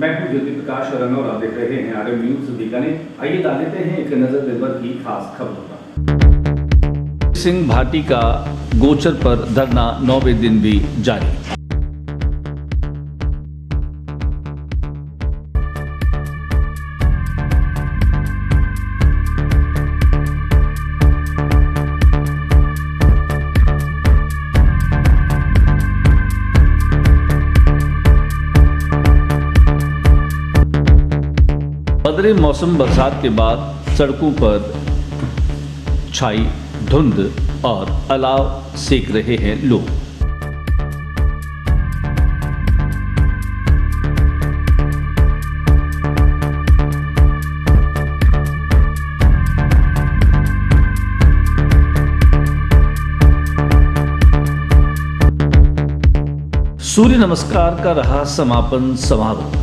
मैं हूं ज्योति प्रकाश रंग और आप देख रहे हैं आरएम न्यूज बीकानेर। आइए डाल लेते हैं एक नजर दिन भर की खास खबरों पर। सिंह भाटी का गोचर पर धरना 9वें दिन भी जारी। बदरे मौसम बरसात के बाद सड़कों पर छाई धुंध और अलाव सेक रहे हैं लोग। सूर्य नमस्कार का रहा समापन समारोह।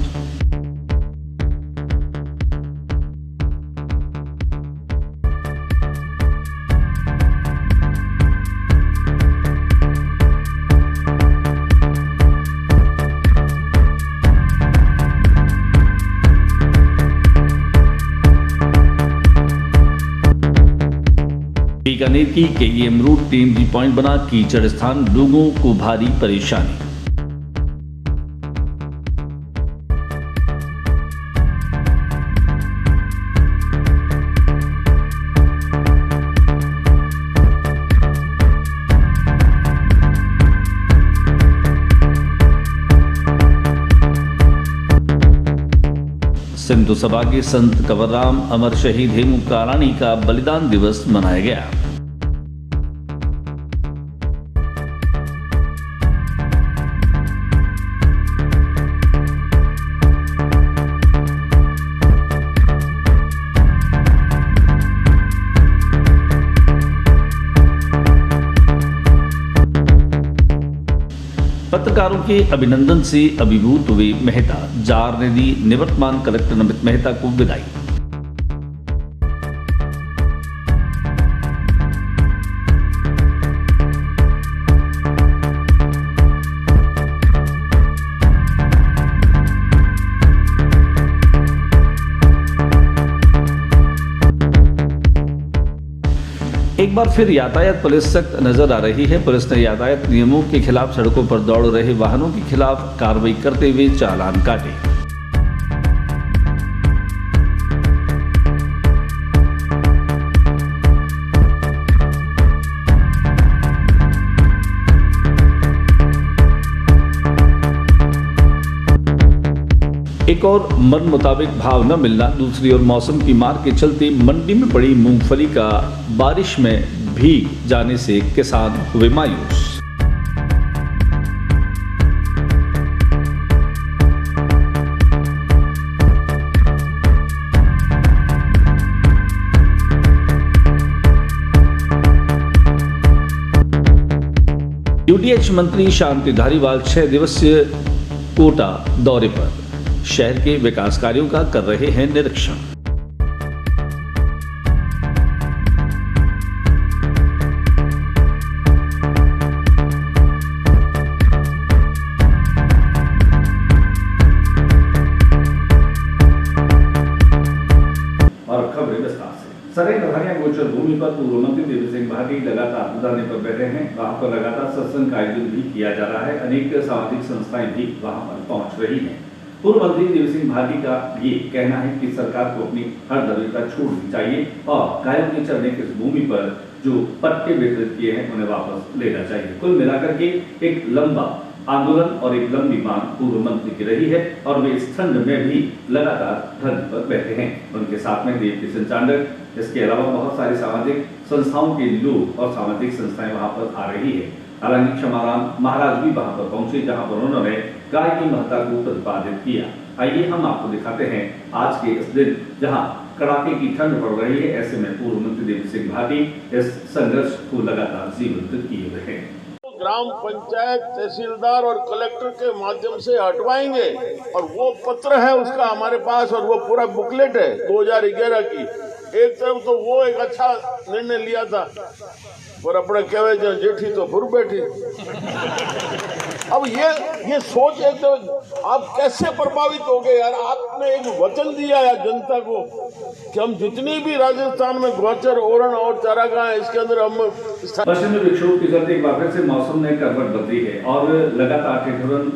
बीकानेर की केईएम रोड टीएमजी पॉइंट बना कीचड़ स्थान, लोगों को भारी परेशानी। सिंधु सभा के संत कंवरराम अमर शहीद हेमू कालाणी का बलिदान दिवस मनाया गया। पत्रकारों के अभिनंदन से अभिभूत हुए मेहता, जार ने दी निवर्तमान कलेक्टर नमित मेहता को विदाई। एक बार फिर यातायात पुलिस सख्त नजर आ रही है। पुलिस ने यातायात नियमों के खिलाफ सड़कों पर दौड़ रहे वाहनों के खिलाफ कार्रवाई करते हुए चालान काटे। एक और मन मुताबिक भाव न मिलना, दूसरी ओर मौसम की मार के चलते मंडी में पड़ी मूंगफली का बारिश में भीग जाने से किसान हुए मायूस। यूडीएच मंत्री शांति धारीवाल 6 दिवसीय कोटा दौरे पर शहर के विकास कार्यों का कर रहे हैं निरीक्षण। और खबरें विस्तार से। सरे नभानिया गोचर भूमि पर पूर्व मंत्री देवी सिंह भाटी लगातार धरने पर बैठे हैं। वहां पर लगातार सत्संग का आयोजन भी किया जा रहा है। अनेक सामाजिक संस्थाएं भी वहां पर पहुंच रही हैं। पूर्व मंत्री देवी सिंह भाटी का ये कहना है कि सरकार को अपनी हर दरिद्रता छोड़नी चाहिए और गायों के चरने की भूमि पर जो पट्टे वितरित किए हैं उन्हें वापस लेना चाहिए। कुल मिलाकर के एक लंबा आंदोलन और एक लंबी मांग पूर्व मंत्री की रही है और वे इस ठंड में भी लगातार धरने पर बैठे हैं। उनके साथ में देव किशन चांडक, इसके अलावा बहुत सारी सामाजिक संस्थाओं के लोग और सामाजिक संस्थाएं वहां पर आ रही है। हालांकि क्षमाराम महाराज भी वहां पर पहुंचे, जहां पर उन्होंने गाय की महत्ता को प्रतिपादित किया। आइए हम आपको दिखाते हैं आज के इस दिन जहां कड़ाके की ठंड पड़ रही है। ऐसे में पूर्व मंत्री देवी सिंह भाटी इस संघर्ष को लगातार जीवंत किए हुए हैं। ग्राम पंचायत, तहसीलदार और कलेक्टर के माध्यम से हटवाएंगे और वो पत्र है उसका हमारे पास और वो पूरा बुकलेट है 2011 की एक तरफ तो वो एक अच्छा निर्णय लिया था, पर अपने कहवे जो जेठी तो फुर बैठी। अब ये सोच है तो आप कैसे प्रभावित हो गए यार? आपने एक वचन दिया है जनता को कि हम जितनी भी राजस्थान में गोचर, ओरण और चारागाह है, इसके अंदर हम पश्चिमी विक्षोभ के चलते एक बार फिर से मौसम ने करवट बदली है और लगातार ठिठुरन,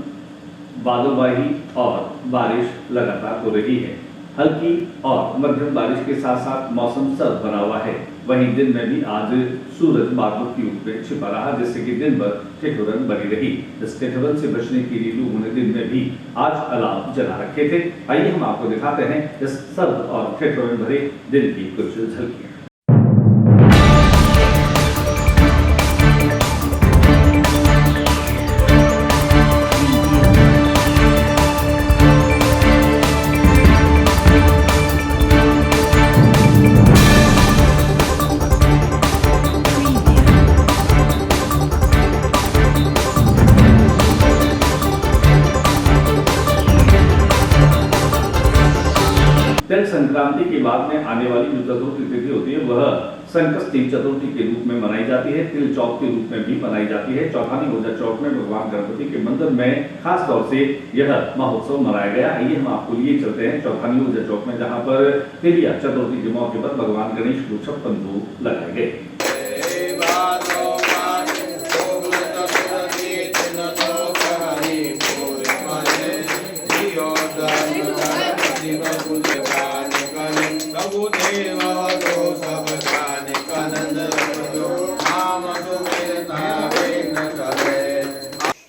बादलवाही और बारिश लगातार हो रही है। हल्की और मध्यम बारिश के साथ साथ मौसम सर्द बना हुआ है। वहीं दिन में भी आज सूरज बादलों की ऊपर में छिपा रहा, जिससे कि दिन भर ठिठुरन बनी रही। इस ठिठुरन से बचने के लिए लोगों ने दिन में भी आज अलार्म जला रखे थे। आइए हम आपको दिखाते हैं इस सर्द और ठिठुरन भरे दिन की कुछ झलकियां। तिल संक्रांति के बाद में आने वाली जो चतुर्थी तिथि होती है वह संकष्टी चतुर्थी के रूप में मनाई जाती है। तिल चौथ के रूप में भी मनाई जाती है। चौथानी ऊर्जा चौक में भगवान गणपति के मंदिर में खास तौर से यह महोत्सव मनाया गया। आइए हम आपको लिए चलते हैं चौथानी ऊर्जा चौक में, जहाँ पर तिलिया चतुर्थी के मौके पर भगवान गणेश को 56 भोग लगाए गए।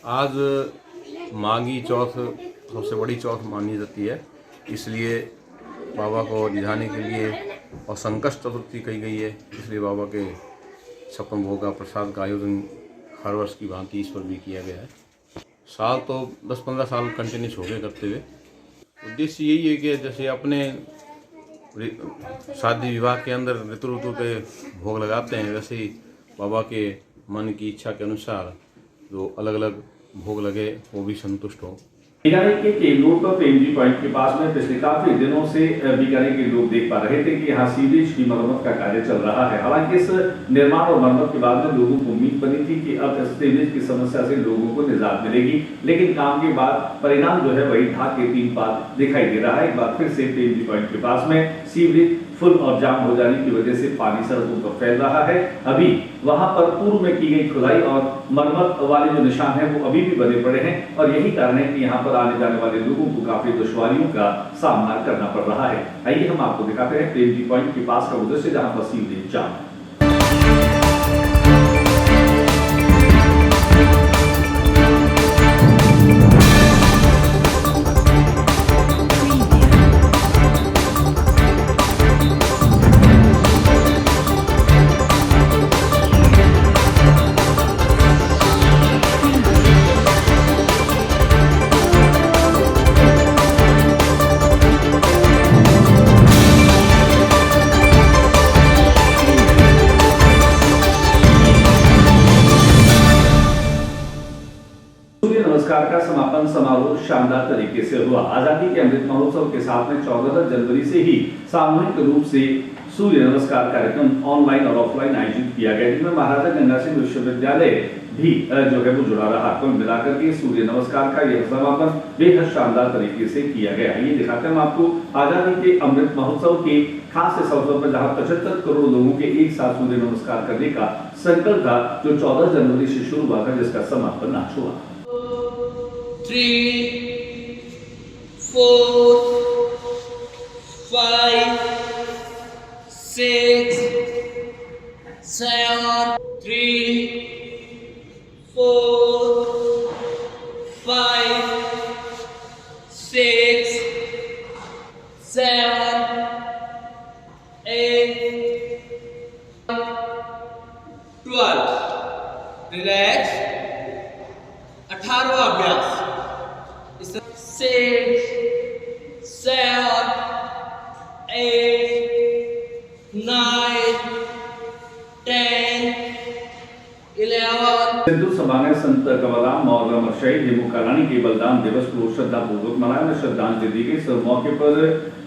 आज माघी चौथ सबसे बड़ी चौथ मानी जाती है, इसलिए बाबा को रिझाने के लिए और संकष्ट चतुर्थी कही गई है, इसलिए बाबा के 56 भोग का प्रसाद का आयोजन हर वर्ष की भांति इस पर भी किया गया है। साल तो 10-15 साल कंटिन्यूस हो गए करते हुए। उद्देश्य यही है कि जैसे अपने शादी विवाह के अंदर ऋतु पे भोग लगाते हैं, वैसे ही बाबा के मन की इच्छा के अनुसार जो अलग अलग भोग लगे वो भी संतुष्ट हो। बीकानेर के केल रोड पर पीएमजी पॉइंट के पास में पिछले काफी दिनों से बीकानेर के लोग देख पा रहे थे कि यहाँ सीवरेज की मरम्मत का कार्य चल रहा है। हालांकि इस निर्माण और मरम्मत के बाद में लोगों को उम्मीद बनी थी कि अब इस सीवरेज की समस्या से लोगों को निजात मिलेगी, लेकिन काम के बाद परिणाम जो है वही ढाक के 3 पात दिखाई दे रहा है। एक बार फिर से पीएमजी पॉइंट के पास में सीवरेज फुल और जाम हो जाने की वजह से पानी सड़कों पर फैल रहा है। अभी वहां पर पूर्व में की गई खुदाई और मरम्मत वाले जो निशान है वो अभी भी बने पड़े हैं और यही कारण है कि यहाँ पर आने जाने वाले लोगों को काफी दुश्वारियों का सामना करना पड़ रहा है। आइए हम आपको दिखाते हैं पीएमजी पॉइंट के पास का वो दृश्य जहाँ पर सीवरेज जाम है। नमस्कार का समापन समारोह शानदार तरीके से हुआ। आजादी के अमृत महोत्सव के साथ में 14 जनवरी से ही सामूहिक रूप से सूर्य नमस्कार कार्यक्रम ऑनलाइन और ऑफलाइन आयोजित किया गया, जिसमें महाराजा गंगा सिंह विश्वविद्यालय भी जो है वो जुड़ा रहा। कुल मिलाकर के सूर्य नमस्कार का यह समापन बेहद शानदार तरीके से किया गया। ये दिखाते हैं हम आपको आजादी के अमृत महोत्सव के खास इस अवसर पर, जहाँ 75 करोड़ लोगों के एक साथ सूर्य नमस्कार करने का संकल्प था, जो 14 जनवरी से शुरू हुआ था, जिसका समापन आज हुआ। 3, 4, 5, 6, 7, 3, 4, 5, 6, 7, 8, 12. Relax. 18वां अभ्यास। 6, 7, 8, 9, 10, 11। सिंधु सभा ने संत कवलाम और अमर शहीद हेमू कालानी के बलिदान दिवस को श्रद्धापूर्वक मनाया। श्रद्धांजलि दी गई। इस मौके पर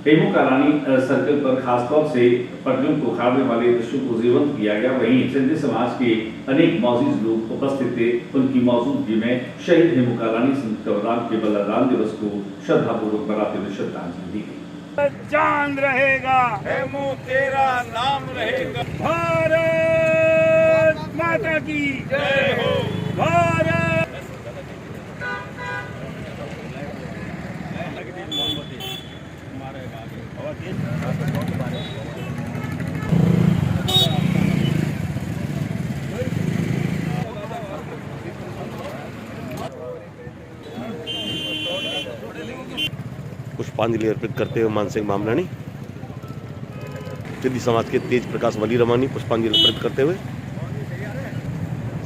हेमू कालानी सर्कल पर खासतौर से पटरियों को उखाड़ने वाले दृश्यों को जीवंत किया गया। वहीं सिंधी समाज के अनेक मौजूद लोग उपस्थित थे। उनकी मौजूदगी में शहीद हेमू कालानी संत कवरराम के बलिदान दिवस को श्रद्धापूर्वक मनाते हुए श्रद्धांजलि दी गई। चांद रहेगा, हेमू तेरा नाम रहेगा। भारत माता की जय हो। भारत। पुष्पांजलि अर्पित करते हुए मानसिंह मामलानी, सिंधी समाज के तेज प्रकाश वली रमानी पुष्पांजलि अर्पित करते हुए,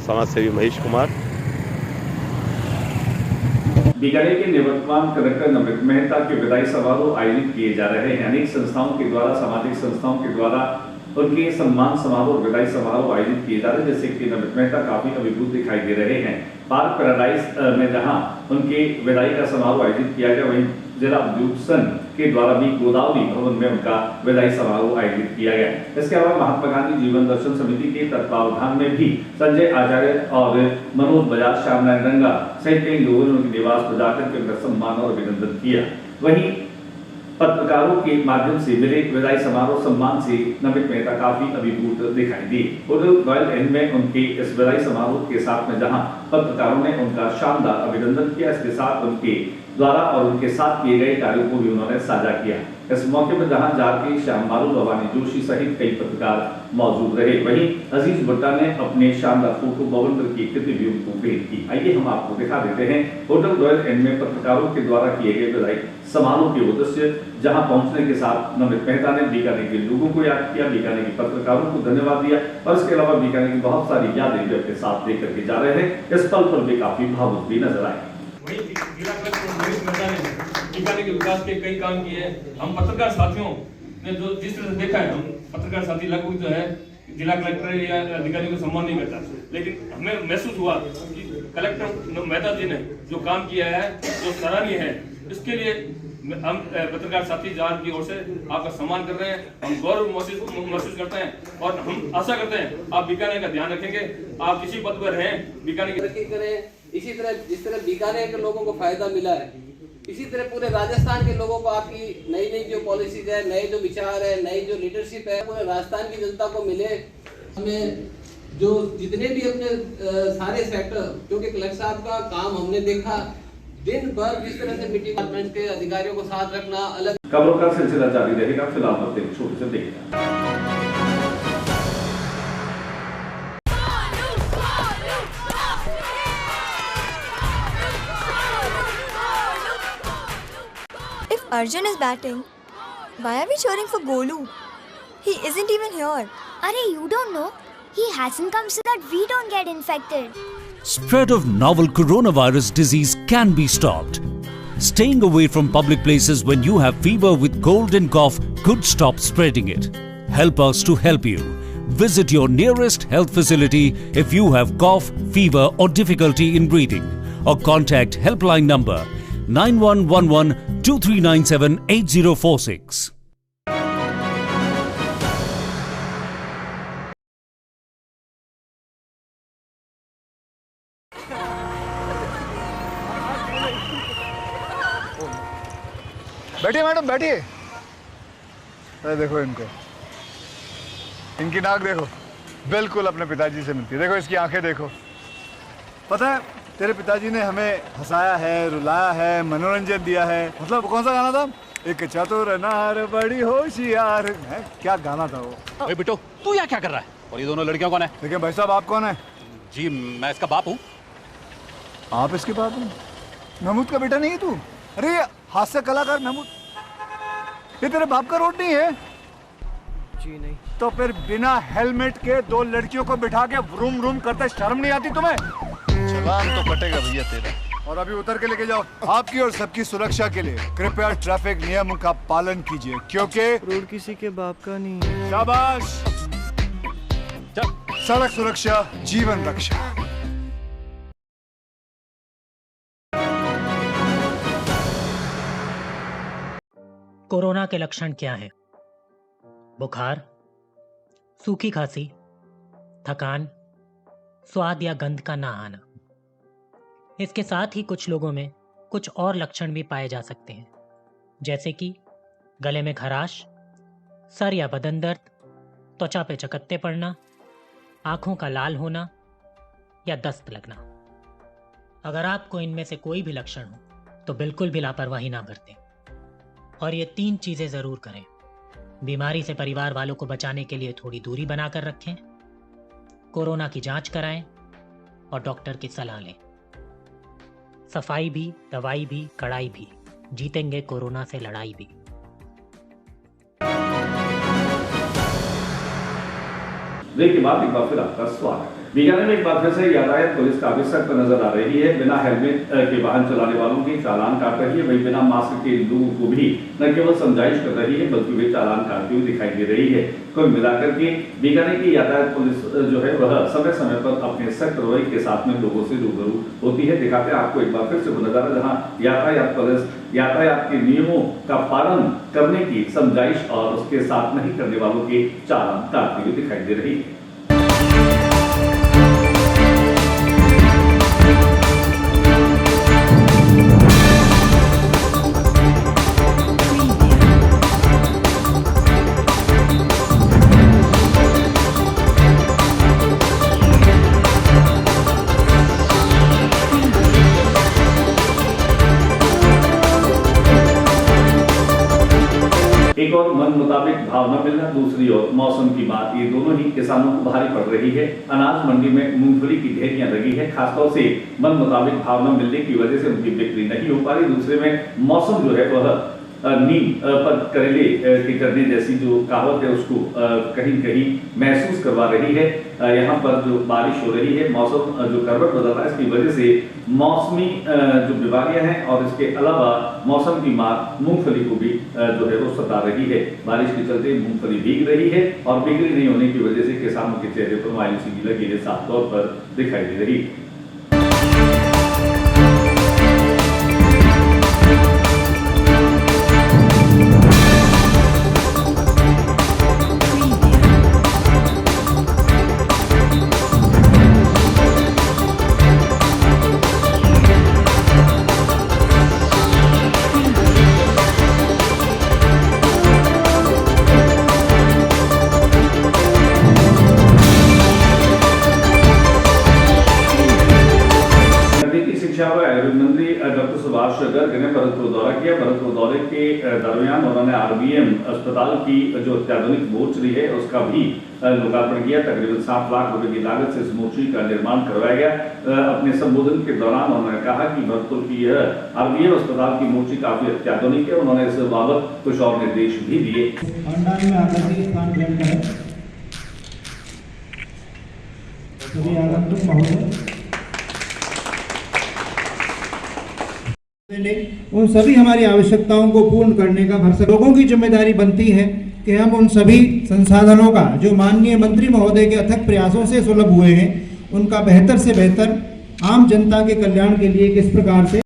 समाज सेवी महेश कुमार। बीकानेर के निवर्तमान कलेक्टर नमित मेहता के विदाई समारोह आयोजित किए जा रहे हैं। अनेक संस्थाओं के द्वारा, सामाजिक संस्थाओं के द्वारा उनके सम्मान समारोह, विदाई समारोह आयोजित किए जा रहे हैं। जैसे कि नमित मेहता काफी अभिभूत दिखाई दे रहे हैं। पार्क पैराडाइज में जहां उनके विदाई का समारोह आयोजित किया गया, वहीं जिला उद्योग संघ के द्वारा भी गोदावरी भवन में उनका विदाई समारोह आयोजित किया गया। इसके अलावा महात्मा गांधी जीवन दर्शन समिति के तत्वावधान में भी संजय आचार्य और मनोज बजाज, श्यामनारायण रंगा सहित कई लोगों ने उनके निवास पर जाकर के उनका सम्मान और अभिनंदन किया। वहीं पत्रकारों के माध्यम से मिले विदाई समारोह सम्मान से नमित मेहता काफी अभिभूत दिखाई दिए। होटल रॉयल एंड में उनके इस विदाई समारोह के साथ में जहां पत्रकारों ने उनका शानदार अभिनंदन किया, इसके साथ उनके द्वारा और उनके साथ किए गए कार्यों को भी उन्होंने साझा किया। इस मौके पर जहां जाके श्याम मारू, भवानी जोशी सहित कई पत्रकार मौजूद रहे। वहीं अजीज भुट्टा ने अपने शानदार फोटो बवंडर की कृति भी उनको भेंट की। आइए हम आपको दिखा देते हैं होटल रॉयल एंड में पत्रकारों के द्वारा किए गए विदाई समारोह के उद्देश्य। जहां पहुंचने के साथ नमित मेहता ने बीकानेर के लोगों को याद किया, बीकानेर के पत्रकारों को धन्यवाद दिया और इसके अलावा बीकानेर की बहुत सारी यादें भी अपने साथ लेकर के जा रहे हैं। इस पल पर भी काफी भावुक भी नजर आए। वही जिला कलेक्टर मनीष मेहता ने बीकानेर के विकास के कई काम किए हैं। हम पत्रकार साथियों ने जो जिस तरह से देखा है, हम पत्रकार साथी लगभग जो है जिला कलेक्टर या अधिकारियों को सम्मान नहीं करता, लेकिन हमें महसूस हुआ कि कलेक्टर मेहता जी ने जो काम किया है, जो सराहनीय है, इसके लिए हम पत्रकार साथी जहां की ओर से आपका सम्मान कर रहे हैं। हम गौरव महसूस करते हैं और हम आशा करते हैं आप बीकानेर का ध्यान रखेंगे। आप किसी पद पर हैं, बीकानेर की तरक्की करें। इसी तरह जिस तरह बीकानेर के लोगों को फायदा मिला है, इसी तरह पूरे राजस्थान के लोगों को आपकी नई नई जो पॉलिसीज है, नए जो विचार है, नई जो लीडरशिप है, पूरे राजस्थान की जनता को मिले। हमें जो जितने भी अपने सारे सेक्टर, क्योंकि कलेक्टर साहब का काम हमने देखा दिन भर जिस तरह से मीटिंग डिपार्टमेंट के अधिकारियों को साथ रखना, अलग खबरों का सिलसिला जारी रहेगा। फिलहाल अपने छोटे से देखिए। Arjun is batting. Why are we cheering for Golu? He isn't even here. Arey, you don't know. He hasn't come so that we don't get infected. Spread of novel coronavirus disease can be stopped. Staying away from public places when you have fever with cold and cough could stop spreading it. Help us to help you. Visit your nearest health facility if you have cough, fever or difficulty in breathing, or contact helpline number 9111 2397 8046. बैठिए madam, बैठिए। अरे देखो इनको, इनकी नाक देखो, बिल्कुल अपने पिताजी से मिलती है। देखो इसकी आंखें देखो। पता है तेरे पिताजी ने हमें हंसाया है, रुलाया है, मनोरंजन दिया है। मतलब कौन सा गाना था? एक चतुर नार बड़ी होशियार है, क्या गाना था वो? ओए बिट्टू, तू यहाँ क्या कर रहा है? और ये दोनों लड़कियां कौन है? देखिए भाई साहब, आप कौन है? जी मैं इसका बाप हूँ। आप इसके बाप हैं? महमूद का बेटा नहीं है तू? अरे हास्य कलाकार महमूद, ये तेरे बाप का रोड नहीं है? जी नहीं। तो फिर बिना हेलमेट के दो लड़कियों को बिठा के रूम रूम करते शर्म नहीं आती तुम्हें? चलान तो कटेगा भैया तेरा। और अभी उतर के लेके जाओ। आपकी और सबकी सुरक्षा के लिए कृपया ट्रैफिक नियमों का पालन कीजिए, क्योंकि रोड किसी के बाप का नहीं है। शाबाश। सड़क सुरक्षा जीवन रक्षा। कोरोना के लक्षण क्या हैं? बुखार, सूखी खांसी, थकान, स्वाद या गंध का ना आना। इसके साथ ही कुछ लोगों में कुछ और लक्षण भी पाए जा सकते हैं, जैसे कि गले में खराश, सर या बदन दर्द, त्वचा पे चकत्ते पड़ना, आंखों का लाल होना या दस्त लगना। अगर आपको इनमें से कोई भी लक्षण हो तो बिल्कुल भी लापरवाही ना बरतें और ये 3 चीजें जरूर करें। बीमारी से परिवार वालों को बचाने के लिए थोड़ी दूरी बनाकर रखें, कोरोना की जांच कराएं और डॉक्टर की सलाह लें। सफाई भी, दवाई भी, कड़ाई भी, जीतेंगे कोरोना से लड़ाई भी। ब्रेक के बाद एक बार फिर आपका स्वागत है। बीकानेर में एक बार फिर से यातायात पुलिस काफी सख्त नजर आ रही है। बिना हेलमेट के वाहन चलाने वालों के चालान काट रही है, वही बिना मास्क के लोगों को भी न केवल समझाइश कर रही है बल्कि वे चालान काटती हुई दिखाई दे रही है। कुल मिलाकर के बीकानेर की यातायात पुलिस जो है वह समय समय पर अपने सख्त रवैये के साथ में लोगों से रूबरू होती है। दिखाते हैं आपको एक बार फिर से वो नजारा जहाँ यातायात पुलिस यातायात के नियमों का पालन करने की समझाइश और उसके साथ नहीं करने वालों के चालान काटती हुई दिखाई दे रही है। एक और मन मुताबिक भाव न मिलना, दूसरी ओर मौसम की बात, ये दोनों ही किसानों को भारी पड़ रही है। अनाज मंडी में मूंगफली की ढेरियां लगी है। खासतौर से मन मुताबिक भाव न मिलने की वजह से उनकी बिक्री नहीं हो पा रही। दूसरे में मौसम जो है वह नीम पर करेले के करने जैसी जो कहावत है उसको कहीं कहीं महसूस करवा रही है। यहाँ पर जो बारिश हो रही है, मौसम जो करवट बदल रहा है, इसकी वजह से मौसमी जो बीमारियां हैं और इसके अलावा मौसम की मार मूंगफली को भी जो है वो सता रही है। बारिश के चलते मूंगफली भीग रही है और बिक्री नहीं होने की वजह से किसानों के चेहरे पर मायूसी की लकीरें साफ तौर पर दिखाई दे रही है। मंत्री डॉक्टर सुभाष गर्ग ने भरतपुर दौरा किया। भरतपुर दौरे के दरमियान उन्होंने आरबीएम अस्पताल की जो अत्याधुनिक मोर्चरी है उसका भी लोकार्पण किया। तकरीबन 7 लाख रुपए की लागत से इस मोर्चरी का निर्माण करवाया गया। अपने संबोधन के दौरान उन्होंने कहा कि भरतपुर की यह आरबीएम अस्पताल की मोर्चरी काफी अत्याधुनिक है। उन्होंने इस बाबत कुछ और निर्देश भी दिए। उन सभी हमारी आवश्यकताओं को पूर्ण करने का भरसक लोगों की जिम्मेदारी बनती है कि हम उन सभी संसाधनों का जो माननीय मंत्री महोदय के अथक प्रयासों से सुलभ हुए हैं उनका बेहतर से बेहतर आम जनता के कल्याण के लिए किस प्रकार से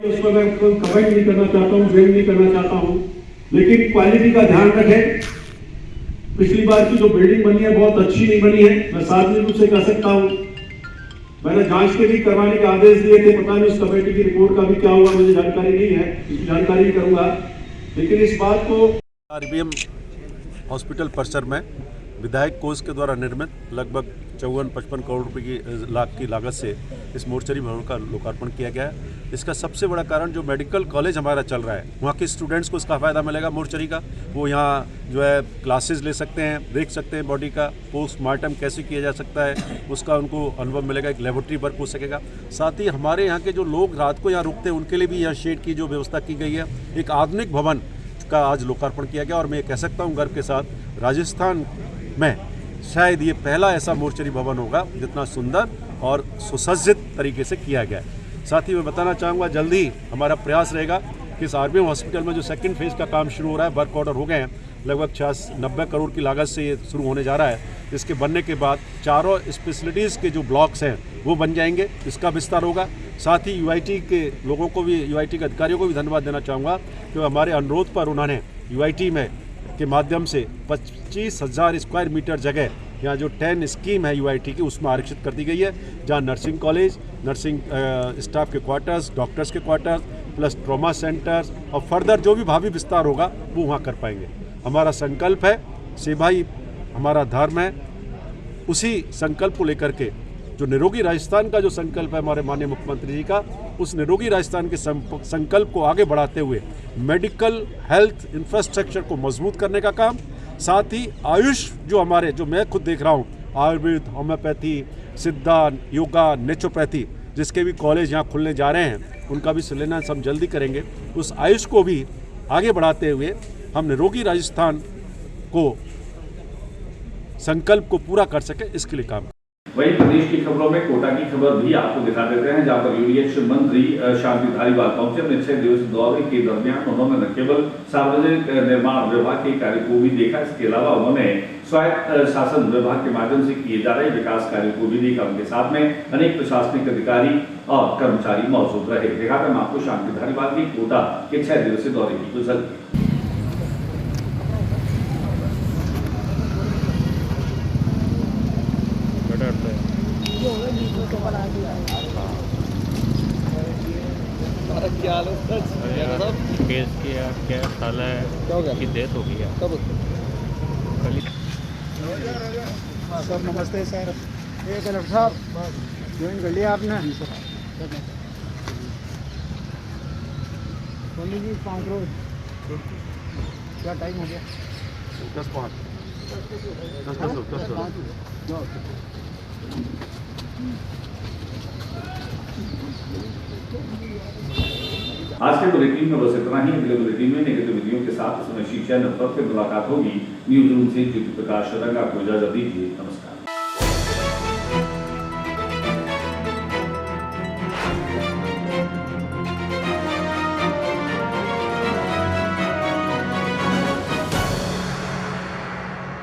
उसको मैं कमेंट नहीं करना चाहता हूँ, ब्लेम नहीं करना चाहता हूँ, लेकिन क्वालिटी का ध्यान रखें। पिछली बार की जो बिल्डिंग बनी है बहुत अच्छी नहीं बनी है, मैं सार्वजनिक रूप से कह सकता हूँ। मैंने जांच के भी करवाने के आदेश दिए थे, पता नहीं उस कमेटी की रिपोर्ट का भी क्या हुआ, मुझे जानकारी नहीं है, इसकी जानकारी करूंगा। लेकिन इस बात को आरबीएम हॉस्पिटल परिसर में विधायक कोष के द्वारा निर्मित लगभग 54-55 करोड़ रुपए की लाख की लागत से इस मोर्चरी भवन का लोकार्पण किया गया है। इसका सबसे बड़ा कारण जो मेडिकल कॉलेज हमारा चल रहा है वहाँ के स्टूडेंट्स को इसका फ़ायदा मिलेगा। मोर्चरी का वो यहाँ जो है क्लासेस ले सकते हैं, देख सकते हैं बॉडी का पोस्टमार्टम कैसे किया जा सकता है, उसका उनको अनुभव मिलेगा। एक लेबोरेटरी वर्क हो सकेगा। साथ ही हमारे यहाँ के जो लोग रात को यहाँ रुकते हैं उनके लिए भी यहाँ शेड की जो व्यवस्था की गई है। एक आधुनिक भवन का आज लोकार्पण किया गया और मैं कह सकता हूँ गर्व के साथ राजस्थान में शायद ये पहला ऐसा मोर्चरी भवन होगा जितना सुंदर और सुसज्जित तरीके से किया गया है। साथ ही मैं बताना चाहूँगा जल्दी हमारा प्रयास रहेगा कि इस आरबीएम हॉस्पिटल में जो सेकंड फेज़ का काम शुरू हो रहा है, वर्क ऑर्डर हो गए हैं, लगभग 90 करोड़ की लागत से ये शुरू होने जा रहा है। इसके बनने के बाद चारों स्पेशलिटीज़ के जो ब्लॉक्स हैं वो बन जाएंगे, इसका विस्तार होगा। साथ ही यूआईटी के लोगों को भी, यूआईटी के अधिकारियों को भी धन्यवाद देना चाहूँगा कि हमारे अनुरोध पर उन्होंने यूआईटी में के माध्यम से 25,000 स्क्वायर मीटर जगह यहाँ जो 10 स्कीम है यूआईटी की उसमें आरक्षित कर दी गई है, जहाँ नर्सिंग कॉलेज, नर्सिंग स्टाफ के क्वार्टर्स, डॉक्टर्स के क्वार्टर्स प्लस ट्रॉमा सेंटर्स और फर्दर जो भी भावी विस्तार होगा वो वहाँ कर पाएंगे। हमारा संकल्प है, सेवा ही हमारा धर्म है। उसी संकल्प को लेकर के जो निरोगी राजस्थान का जो संकल्प है हमारे माननीय मुख्यमंत्री जी का, उस निरोगी राजस्थान के संकल्प को आगे बढ़ाते हुए मेडिकल हेल्थ इंफ्रास्ट्रक्चर को मजबूत करने का काम, साथ ही आयुष जो हमारे जो मैं खुद देख रहा हूँ, आयुर्वेद, होम्योपैथी, सिद्धा, योगा, नेचुरोपैथी जिसके भी कॉलेज यहाँ खुलने जा रहे हैं उनका भी शिलान्यास हम जल्दी करेंगे। उस आयुष को भी आगे बढ़ाते हुए हम निरोगी राजस्थान को संकल्प को पूरा कर सके, इसके लिए काम। वहीं प्रदेश की खबरों में कोटा की खबर भी आपको दिखा देते हैं, जहां पर यूडीएच मंत्री शांति धारीवाल पहुंचे। अपने 6 दिवसीय दौरे के दरमियान उन्होंने न केवल सार्वजनिक निर्माण विभाग के कार्य को भी देखा, इसके अलावा उन्होंने स्वायत्त शासन विभाग के माध्यम से किए जा रहे विकास कार्यों को भी देखा। उनके साथ में अनेक प्रशासनिक अधिकारी और कर्मचारी मौजूद रहे। दिखाते हैं आपको शांति धारीवाल की कोटा के 6 दिवसीय दौरे की कुछ झलकी। केस किया क्या साला की डेथ हो गई है कब सर नमस्ते सर। ये कलेक्टर साहब ज्वाइन कर लिया आपने? पंडित जी 5 रोज क्या टाइम हो गया? 10:05। आज के बुलेटिन में बस इतना ही। अगले बुलेटिन में नई गतिविधियों के साथ उसमें शीशा नेटवर्क से मुलाकात होगी। न्यूज रूम से ज्योति प्रकाश रंगा को इजाजत दीजिए। नमस्कार।